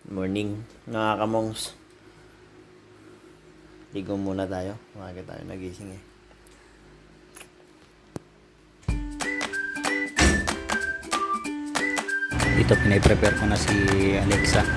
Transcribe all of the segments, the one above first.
Morning, mga kamongs. Ligo muna tayo. Umaga tayo nagising eh. Dito pinay-prepare ko na si Alexa.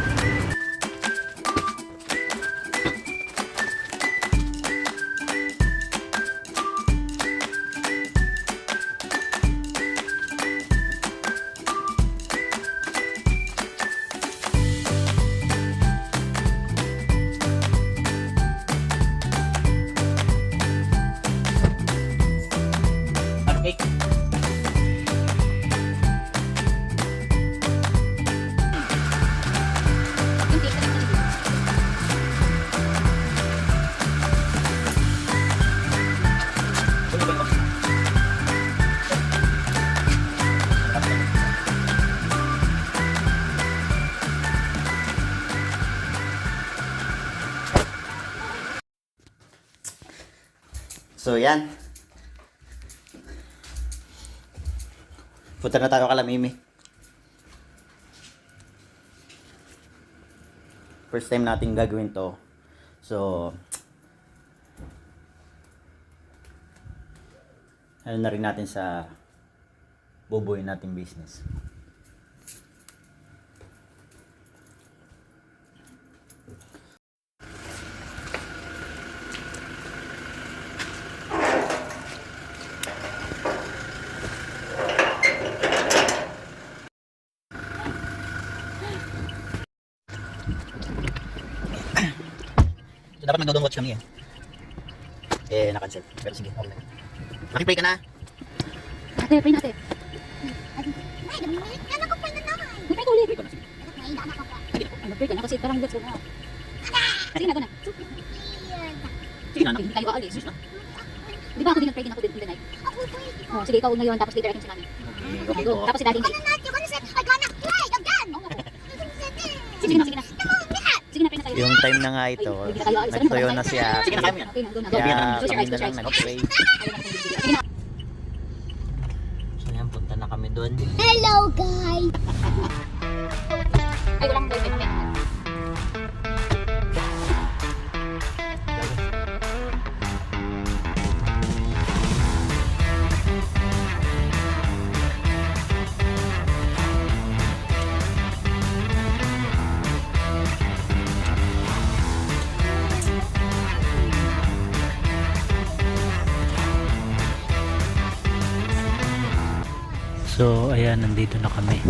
So yan. Punta na tayo kala Mimi. First time natin gagawin to. So ano na rin natin sa bubuuin nating business. So, dapat mag-watch kami na-cancel. Pero sige, okay lang. Makipray ka na. Ate, pray natin. Ay, anak ko pray na naman. Pray ko ulit. Ay, pray ka na kasi parang let's go na. Sige na, go na. Sige na, Hindi tayo aalis. Di ba ako din nag-pray din ako din in the night? Oh, sige, ikaw ngayon, tapos later I can sa namin. Okay, Go. Tapos si daddy hindi. Sige na, sige na. Sige na, pray na tayo. Yung time na nga ito, nagtuyo na siya. Sige na, kaya mo yan. Okay na, go na. Kaya Close your eyes, kami close na your lang eyes. nag-pray. Sige na. So yan, punta na kami doon. Hello, guys! Ay, walang boyfriend. So, ayan, nandito na kami.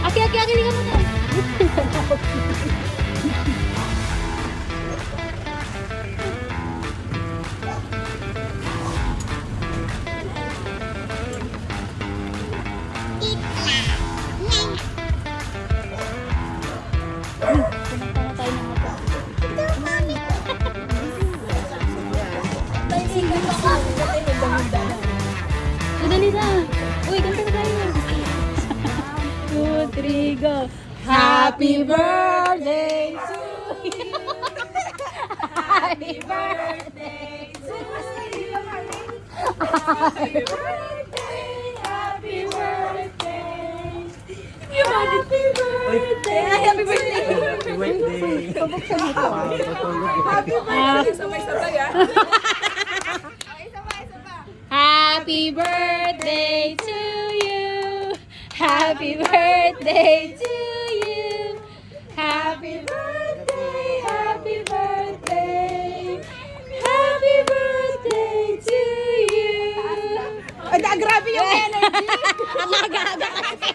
Aki, lingan mo na. Dali na. Uy, kanta na tayo. 2, 3, go. Happy birthday to you. Happy birthday to you. Happy birthday. Happy birthday. Happy birthday. Happy birthday. Happy birthday! Pabuksan mo ito. Happy birthday! Sabay-sabay ah. Happy birthday to you. Happy birthday to you. Happy birthday. Happy birthday. Happy birthday to you. Ay, grabe yung energy. Ang aga-aga kasi.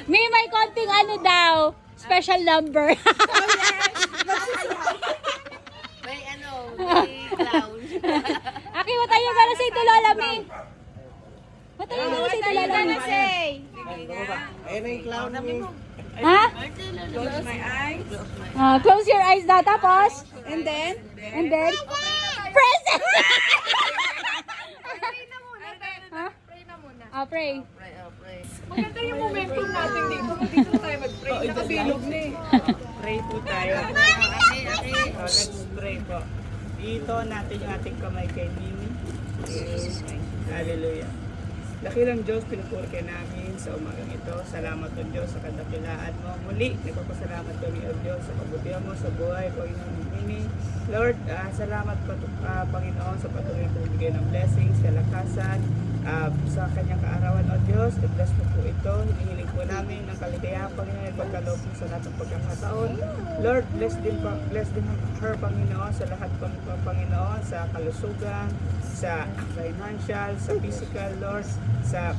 May konting ano daw, special number. May clown. Aki, what are you gonna say to Lola Mi? What are you gonna say to Lola Mi? Ayun na yung clown namin. Ha? Close my eyes. Close your eyes daw, tapos? And then? Present! Pray na muna. Ha? Pray na Pray. Maganda yung momentum natin dito. Dito tayo mag-pray. Nakabilog na eh. Pray po tayo. Let's pray po. Dito natin yung ating kamay kay Mimi. Hallelujah. Dakilang Diyos, pinupuri ka namin sa umagang ito. Salamat o Diyos sa kadakilaan mo. Muli, nagpapasalamat kami o Diyos sa kabutihan mo sa buhay ko ng Mimi. Lord, salamat po Panginoon sa patuloy kong bigay ng blessings, kalakasan, sa kanyang kaarawan o Diyos. I-bless mo po ito. Hinihiling po namin ng kaligayahan Panginoon at pagkaloob mo sa lahat ng pagkakataon. Lord, bless din her Panginoon sa lahat ng Panginoon, sa kalusugan, sa financial, sa physical, Lord, sa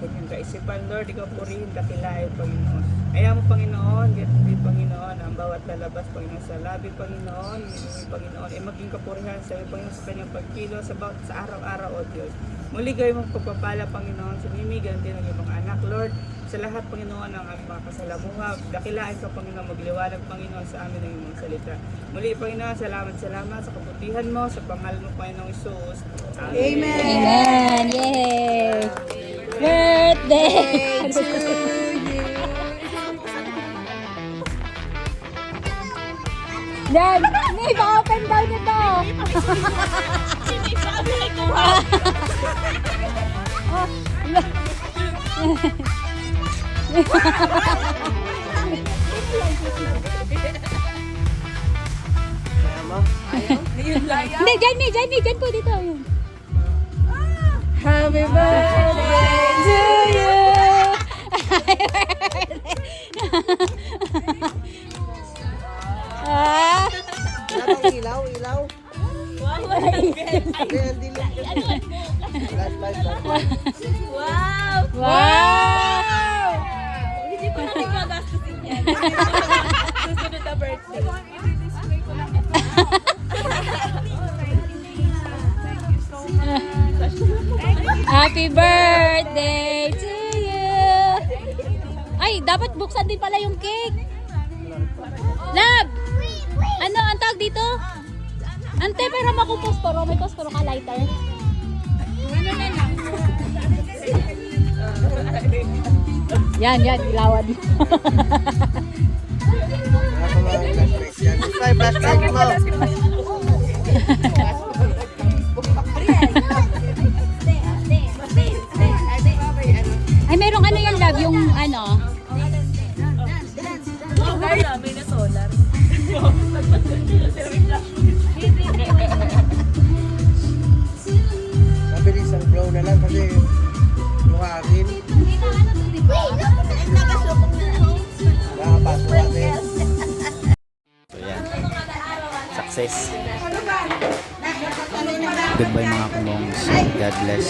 kanyang kaisipan, Lord, ikaw purihin, dakilain, Panginoon. Ayaw mo, Panginoon, di Panginoon, ang bawat lalabas, Panginoon, sa labi, Panginoon, minumi, Panginoon, ay maging kapurihan sa iyo, Panginoon, sa kanyang pagkilo, sa araw-araw, O Diyos. Muli kayo mong pagpapala, Panginoon, sa Mimi, ganun din ang iyong mga anak, Lord, sa lahat, Panginoon, ng aming mga kasalamuha, dakilain ka, Panginoon, magliwanag, Panginoon, sa amin ng iyong mga salita. Muli, Panginoon, salamat sa kabutihan mo, sa pangalan mo, Panginoong Isus. Amen. Amen. Yay! Birthday to you. Yan! May pa-open daw nito! Hindi, dyan po dito. Yun. Happy birthday to you! Ah! Ilaw. Wow! Hindi pa natin magastusin yan. Susunod na birthday. I-display ko lang ito. Thank you so much. Happy birthday to you! Ay, dapat buksan din pala yung cake. Lab! Ano ang tawag dito? Ante, pero makuposporo. May posporo ka lighter? Ano na lang? Yan, ilawan. Flashlight mo. Ay, merong ano yung lab, yung ano. Solar, may na solar. Mabilis ang blow na lang kasi luharin. Nakapasok natin. So yan. Success. Goodbye mga kumongs. God bless.